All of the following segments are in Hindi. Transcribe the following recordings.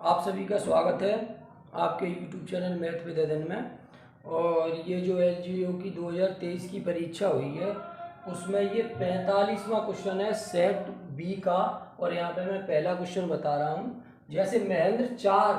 आप सभी का स्वागत है आपके YouTube चैनल मैथ विद अदन में। और ये जो LGO की 2023 की परीक्षा हुई है उसमें ये 45वां क्वेश्चन है सेट बी का। और यहाँ पे मैं पहला क्वेश्चन बता रहा हूँ। जैसे महेंद्र 4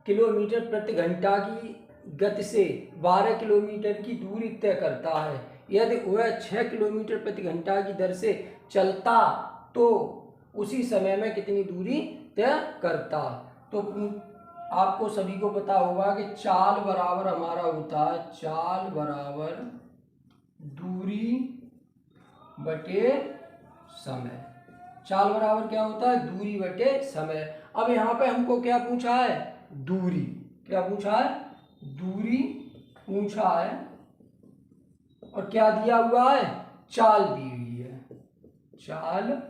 किलोमीटर प्रति घंटा की गति से 12 किलोमीटर की दूरी तय करता है, यदि वह 6 किलोमीटर प्रति घंटा की दर से चलता तो उसी समय में कितनी दूरी तय करता। तो आपको सभी को पता होगा कि चाल बराबर हमारा होता है चाल बराबर दूरी बटे समय। चाल बराबर क्या होता है? दूरी बटे समय। अब यहाँ पे हमको क्या पूछा है? दूरी। क्या पूछा है? दूरी पूछा है। और क्या दिया हुआ है? चाल दी हुई है। चाल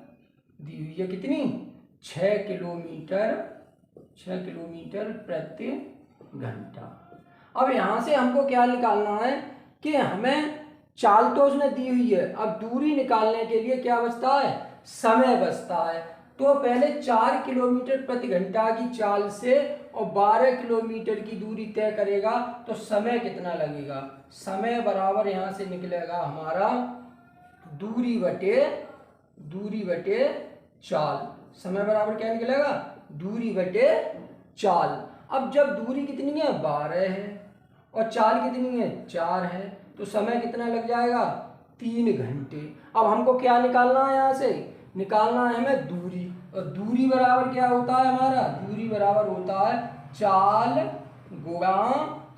दी हुई है कितनी? 6 किलोमीटर प्रति घंटा। अब यहां से हमको क्या निकालना है कि हमें चाल तो उसने दी हुई है, अब दूरी निकालने के लिए क्या बचता है? समय बचता है। तो पहले 4 किलोमीटर प्रति घंटा की चाल से और 12 किलोमीटर की दूरी तय करेगा तो समय कितना लगेगा? समय बराबर यहां से निकलेगा हमारा दूरी बटे चाल। समय बराबर क्या निकलेगा? दूरी बटे चाल। अब जब दूरी कितनी है? 12 है और चाल कितनी है? 4 है, तो समय कितना लग जाएगा? 3 घंटे। अब हमको क्या निकालना है? यहाँ से निकालना है हमें दूरी। और दूरी बराबर क्या होता है हमारा? दूरी बराबर होता है चाल गुणा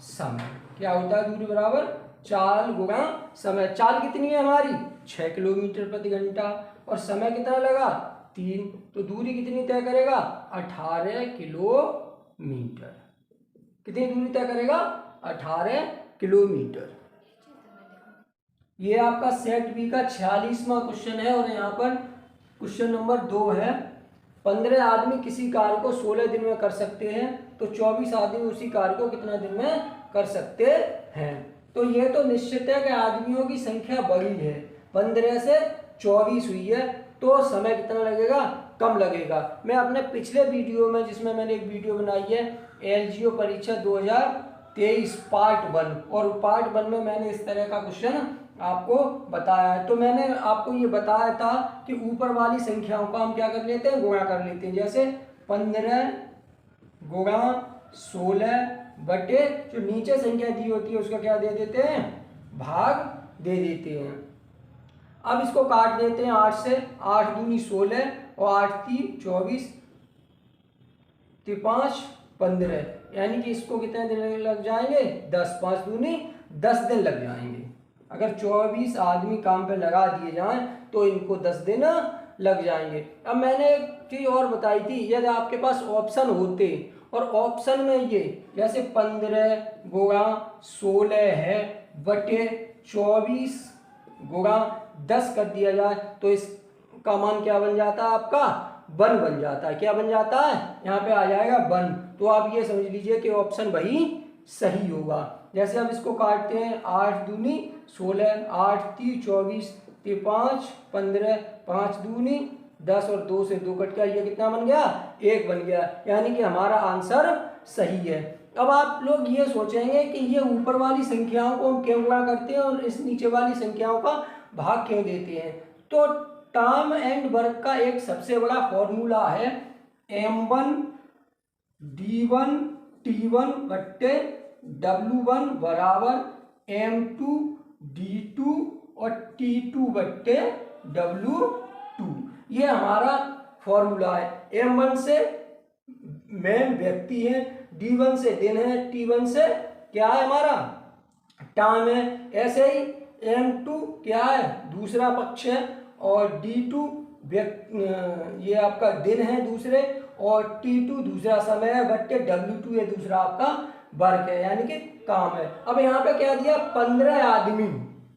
समय। क्या होता है दूरी बराबर? चाल गुणा समय। चाल कितनी है हमारी? 6 किलोमीटर प्रति घंटा और समय कितना लगा? 3। तो दूरी कितनी तय करेगा? 18 किलोमीटर। कितनी दूरी तय करेगा? 18 किलोमीटर। ये आपका सेट बी का 46वां क्वेश्चन है। और यहाँ पर क्वेश्चन नंबर 2 है। 15 आदमी किसी कार्य को 16 दिन में कर सकते हैं, तो 24 आदमी उसी कार्य को कितना दिन में कर सकते हैं? तो ये तो निश्चित है कि आदमियों की संख्या बढ़ी है, 15 से 24 हुई है, तो समय कितना लगेगा? कम लगेगा। मैं अपने पिछले वीडियो में, जिसमें मैंने एक वीडियो बनाई है LGO परीक्षा 2023 पार्ट 1, और पार्ट 1 में मैंने इस तरह का क्वेश्चन आपको बताया है। तो मैंने आपको ये बताया था कि ऊपर वाली संख्याओं का हम क्या कर लेते हैं? गुणा कर लेते हैं। जैसे 15 गुणा 16 बटे जो नीचे संख्या दी होती है उसका क्या दे देते हैं? भाग दे देते हैं। अब इसको काट देते हैं 8 से। 8 दूनी 16 और 8 3 24 5 15, यानी कि इसको कितने दिन लग जाएंगे? 10। 5 दूनी 10 दिन लग जाएंगे। अगर 24 आदमी काम पे लगा दिए जाएं तो इनको 10 दिन लग जाएंगे। अब मैंने एक चीज और बताई थी, यदि आपके पास ऑप्शन होते और ऑप्शन में ये जैसे 15 गुणा 16 है बटे 24 गुणा 10 कर दिया जाए तो इसका मान क्या बन जाता है? आपका 1 बन जाता है। क्या बन जाता है? यहाँ पे आ जाएगा 1। तो आप ये समझ लीजिए कि ऑप्शन वही सही होगा। जैसे अब इसको काटते हैं, 8 दूनी 16, 8 3 24 5 15, 5 दूनी 10 और 2 से 2 कट गया, ये कितना बन गया? 1 बन गया, यानी कि हमारा आंसर सही है। अब आप लोग ये सोचेंगे कि ये ऊपर वाली संख्याओं को हम क्यों गुणा करते हैं और इस नीचे वाली संख्याओं का भाग क्यों देते हैं? तो टर्म एंड वर्क का एक सबसे बड़ा फॉर्मूला है M1 D1 T1 बट्टे W1 बराबर M2 D2 और T2 बट्टे W2। ये हमारा फॉर्मूला है। M1 से मैन व्यक्ति है, D1 से दिन है, T1 से क्या है? हमारा टाइम है। ऐसे ही M2 क्या है? दूसरा पक्ष है, और D2 ये आपका दिन है दूसरे, और T2 दूसरा समय है, बट्टे W2 ये दूसरा आपका वर्क है, यानी कि काम है। अब यहाँ पे क्या दिया?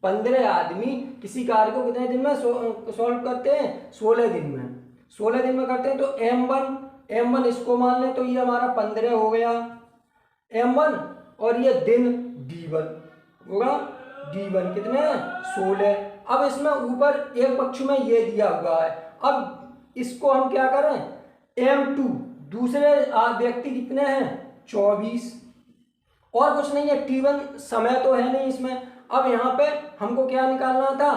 15 आदमी किसी कार्य को कितने दिन में सॉल्व करते हैं? 16 दिन में। 16 दिन में करते हैं। तो M1 इसको मान लें तो ये हमारा 15 हो गया M1, और ये दिन D1 होगा। D1 कितने? 16। अब इसमें ऊपर एक पक्ष में ये दिया हुआ है। अब इसको हम क्या करें? M2 दूसरे व्यक्ति कितने हैं 24, और कुछ नहीं है। T1 समय तो है नहीं इसमें। अब यहाँ पे हमको क्या निकालना था,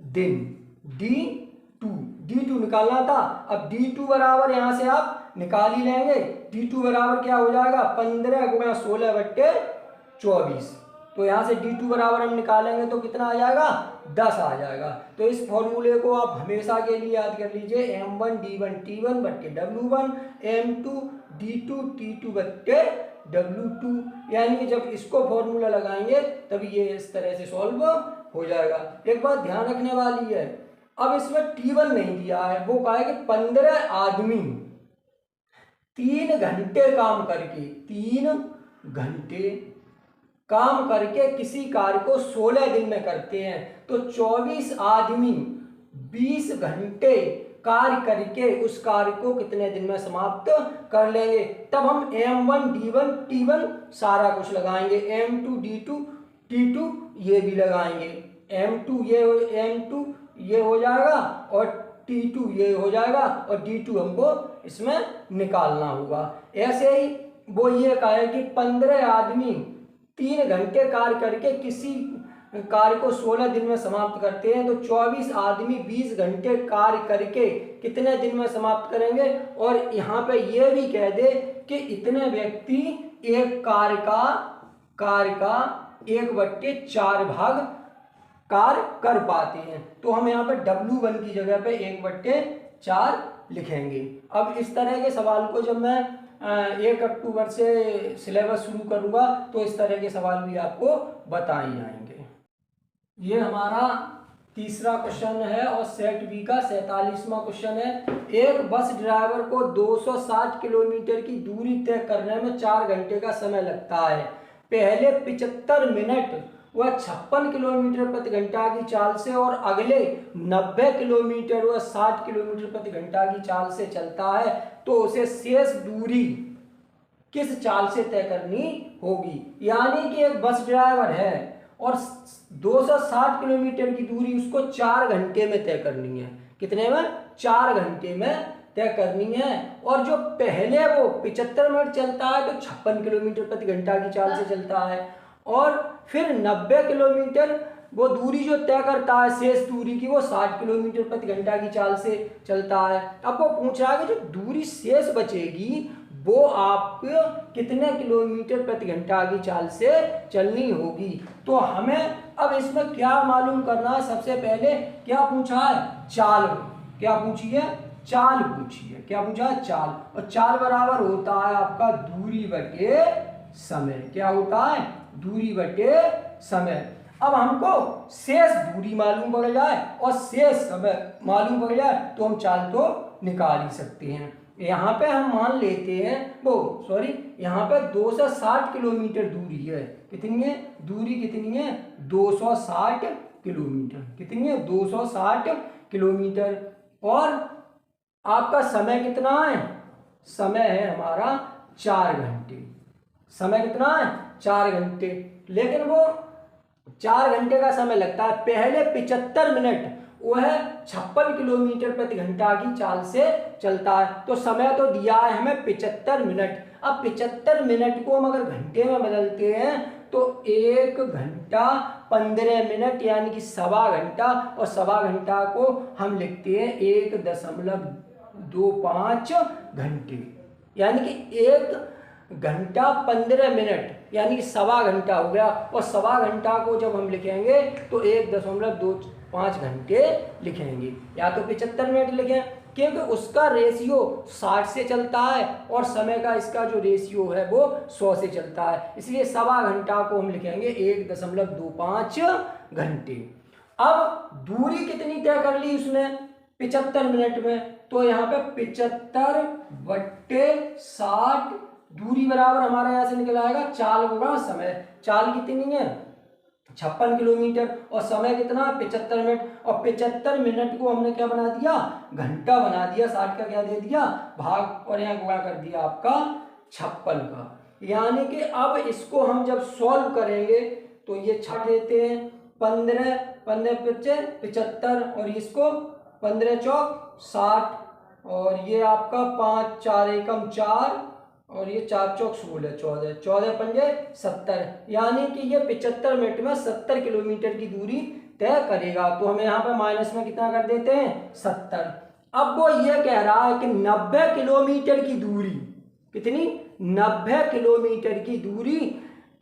दिन, D2 निकालना था। अब D2 बराबर यहाँ से आप निकाल ही लेंगे। D2 बराबर क्या हो जाएगा 15 गुणा 16 बट्टे 24। तो यहाँ से D2 बराबर हम निकालेंगे तो कितना आ जाएगा 10 आ जाएगा। तो इस फॉर्मूले को आप हमेशा के लिए याद कर लीजिए, M1 D1 T1 बट्टे W1, M2 D2 T2 बट्टे W2। यानी कि जब इसको फॉर्मूला लगाएंगे तभी ये इस तरह से सॉल्व हो जाएगा। एक बात ध्यान रखने वाली है, अब इसमें T1 नहीं दिया है, वो कहा है कि 15 आदमी 3 घंटे काम करके 3 घंटे काम करके किसी कार्य को 16 दिन में करते हैं। तो 24 आदमी 20 घंटे कार्य करके उस कार्य को कितने दिन में समाप्त कर लेंगे। तब हम M1 D1 T1 सारा कुछ लगाएंगे, M2 D2 T2 ये भी लगाएंगे, M2 ये हो जाएगा और T2 ये हो जाएगा और D2 हमको इसमें निकालना होगा। ऐसे ही वो ये कहा है कि 15 आदमी 3 घंटे कार्य करके किसी कार्य को 16 दिन में समाप्त करते हैं। तो 24 आदमी 20 घंटे कार्य करके कितने दिन में समाप्त करेंगे। और यहाँ पे ये भी कह दे कि इतने व्यक्ति एक कार्य का 1/4 भाग कार्य कर पाते हैं। तो हम यहाँ पे W1 की जगह पे 1/4 लिखेंगे। अब इस तरह के सवाल को जब मैं 1 अक्टूबर से सिलेबस शुरू करूँगा तो इस तरह के सवाल भी आपको बताए जाएंगे। ये हमारा तीसरा क्वेश्चन है और सेट बी का 47वां क्वेश्चन है। एक बस ड्राइवर को 260 किलोमीटर की दूरी तय करने में 4 घंटे का समय लगता है। पहले 75 मिनट वह 56 किलोमीटर प्रति घंटा की चाल से और अगले 90 किलोमीटर वह 60 किलोमीटर प्रति घंटा की चाल से चलता है। तो उसे शेष दूरी किस चाल से तय करनी होगी। यानी कि एक बस ड्राइवर है और 260 किलोमीटर की दूरी उसको 4 घंटे में तय करनी है। कितने में 4 घंटे में तय करनी है। और जो पहले वो 75 मिनट चलता है तो 56 किलोमीटर प्रति घंटा की चाल से चलता है और फिर 90 किलोमीटर वो दूरी जो तय करता है शेष दूरी की वो 60 किलोमीटर प्रति घंटा की चाल से चलता है। अब वो पूछ रहा है कि जो दूरी शेष बचेगी वो आप कितने किलोमीटर प्रति घंटा की चाल से चलनी होगी। तो हमें अब इसमें क्या मालूम करना है, सबसे पहले क्या पूछा है चाल। क्या पूछी है चाल पूछी है। क्या पूछा है चाल। और चाल बराबर होता है आपका दूरी बटे समय। क्या होता है दूरी बटे समय। अब हमको शेष दूरी मालूम पड़ जाए और शेष समय मालूम पड़ जाए तो हम चाल तो निकाल ही सकते हैं। यहाँ पे हम मान लेते हैं यहाँ पे 260 किलोमीटर दूरी है। कितनी है दूरी, कितनी है 260 किलोमीटर। कितनी है 260 किलोमीटर। और आपका समय कितना है, समय है हमारा 4 घंटे। समय कितना है 4 घंटे। लेकिन वो 4 घंटे का समय लगता है। पहले 75 मिनट वह 56 किलोमीटर प्रति घंटा की चाल से चलता है। तो समय तो दिया है हमें 75 मिनट। अब 75 मिनट को हम अगर घंटे में बदलते हैं तो 1 घंटा 15 मिनट यानी कि सवा घंटा। और सवा घंटा को हम लिखते हैं 1.25 घंटे। यानी कि 1 घंटा 15 मिनट यानी कि सवा घंटा हो गया। और सवा घंटा को जब हम लिखेंगे तो 1.25 घंटे लिखेंगे। या तो 75 मिनट लिखें क्योंकि उसका रेशियो 60 से चलता है और समय का इसका जो रेशियो है वो 100 से चलता है। इसलिए सवा घंटा को हम लिखेंगे 1.25 घंटे। अब दूरी कितनी तय कर ली उसने 75 मिनट में। तो यहाँ पे 75/60 दूरी बराबर हमारा यहाँ से निकल आएगा चाल गुणा समय। चाल कितनी है 56 किलोमीटर और समय कितना 75 मिनट। और 75 मिनट को हमने क्या बना दिया घंटा बना दिया। 60 का क्या दे दिया भाग और यहाँ गुणा कर दिया आपका 56 का। यानी कि अब इसको हम जब सॉल्व करेंगे तो ये छठ देते हैं 15 15 75 और इसको 15 चौक 60 और ये आपका 5 4 एकम 4 और ये 4 चौक 16 14 14 पंजे 70, यानी कि ये 75 मिनट में 70 किलोमीटर की दूरी तय करेगा। तो हमें यहाँ पे माइनस में कितना कर देते हैं 70। अब वो ये कह रहा है कि 90 किलोमीटर की दूरी, कितनी 90 किलोमीटर की दूरी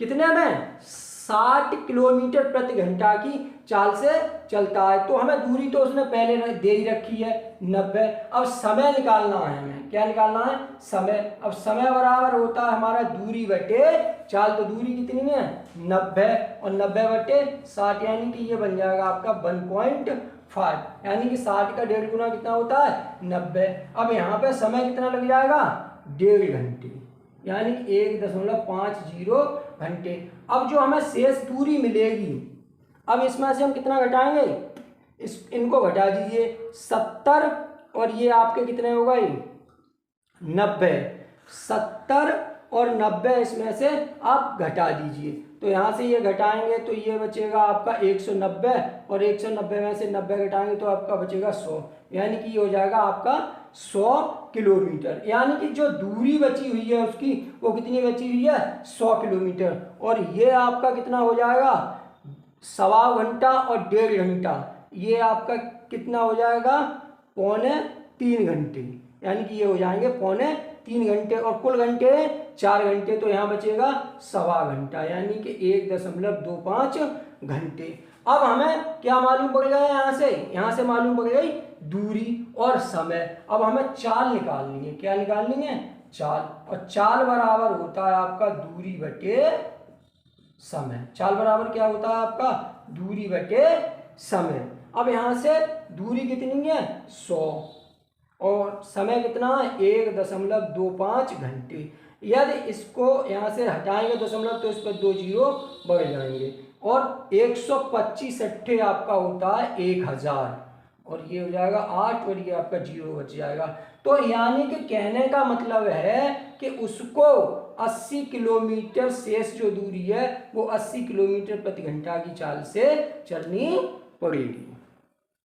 कितने में 60 किलोमीटर प्रति घंटा की चाल से चलता है। तो हमें दूरी तो उसने पहले दे ही रखी है 90। अब समय निकालना है, हमें क्या निकालना है समय। अब समय बराबर होता है हमारा दूरी बटे चाल। तो दूरी कितनी है 90 और 90 बटे 60, यानी कि ये बन जाएगा आपका 1.5, यानी कि 60 का 1.5 गुना कितना होता है 90। अब यहाँ पे समय कितना लग जाएगा 1.5 घंटे, यानी कि 1.50 घंटे। अब जो हमें शेष दूरी मिलेगी, अब इसमें से हम कितना घटाएंगे, इनको घटा दीजिए 70 और ये आपके कितने हो गए 90। 70 और 90 इसमें से आप घटा दीजिए, तो यहाँ से ये घटाएंगे तो ये बचेगा आपका 190 और 190 में से 90 घटाएंगे तो आपका बचेगा 100, यानी कि ये हो जाएगा आपका 100 किलोमीटर। यानी कि जो दूरी बची हुई है उसकी वो कितनी बची हुई है 100 किलोमीटर। और ये आपका कितना हो जाएगा 1.25 घंटा और 1.5 घंटा, ये आपका कितना हो जाएगा 2.75 घंटे, यानी कि ये हो जाएंगे 2.75 घंटे और कुल घंटे 4 घंटे, तो यहाँ बचेगा 1.25 घंटा, यानी कि 1.25 घंटे। अब हमें क्या मालूम पड़ गया यहाँ से मालूम पड़ गई दूरी और समय। अब हमें चाल निकालनी है, क्या निकालनी है चाल, और चाल बराबर होता है आपका दूरी बटे समय। चाल बराबर क्या होता है आपका दूरी बटे समय। अब यहाँ से दूरी कितनी है 100 और समय कितना है 1.25 घंटे। यदि इसको यहाँ से हटाएंगे दशमलव तो इस पर 2 जीरो बढ़ जाएंगे और 125 अट्ठे आपका होता है 1000 और ये हो जाएगा 8 और ये आपका 0 बच जाएगा। तो यानी कि कहने का मतलब है कि उसको 80 किलोमीटर शेष जो दूरी है वो 80 किलोमीटर प्रति घंटा की चाल से चलनी पड़ेगी।